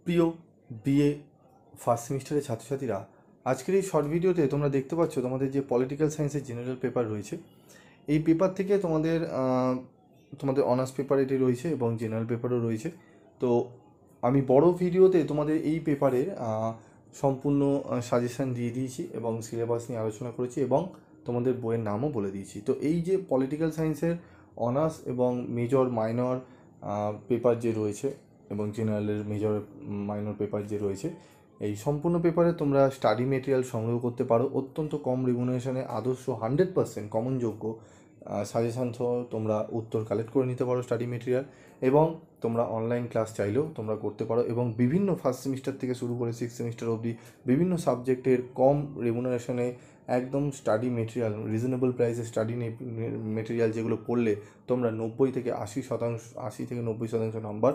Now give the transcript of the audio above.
প্রিয় BA first সেমিস্টারের ছাত্রছাত্রীরা, আজকের এই শর্ট ভিডিওতে তোমরা দেখতে পাচ্ছ তোমাদের যে পলিটিক্যাল সায়েন্সের জেনারেল পেপার রয়েছে, এই পেপার থেকে তোমাদের অনার্স পেপার এটি রয়েছে এবং জেনারেল পেপারও রয়েছে। তো আমি বড় ভিডিওতে তোমাদের এই পেপারের সম্পূর্ণ সাজেশান দিয়ে দিয়েছি এবং সিলেবাস নিয়ে আলোচনা করেছি এবং তোমাদের বইয়ের নামও বলে দিয়েছি। তো এই যে পলিটিক্যাল সায়েন্সের অনার্স এবং মেজর মাইনর পেপার যে রয়েছে এবং জেনারেলের মেজর মাইনর পেপার যে রয়েছে, এই সম্পূর্ণ পেপারে তোমরা স্টাডি মেটেরিয়াল সংগ্রহ করতে পারো অত্যন্ত কম রিমুনারেশনে। আদর্শ 100% কমনযোগ্য সাজেশান সহ তোমরা উত্তর কালেক্ট করে নিতে পারো স্টাডি মেটেরিয়াল, এবং তোমরা অনলাইন ক্লাস চাইলেও তোমরা করতে পারো। এবং বিভিন্ন ফার্স্ট সেমিস্টার থেকে শুরু করে 6th সেমিস্টার অবধি বিভিন্ন সাবজেক্টের কম রেমুনারেশনে একদম স্টাডি মেটেরিয়াল, রিজনেবল প্রাইসে স্টাডি মেটেরিয়াল যেগুলো পড়লে তোমরা 90 থেকে 80% 80 থেকে 90% নাম্বার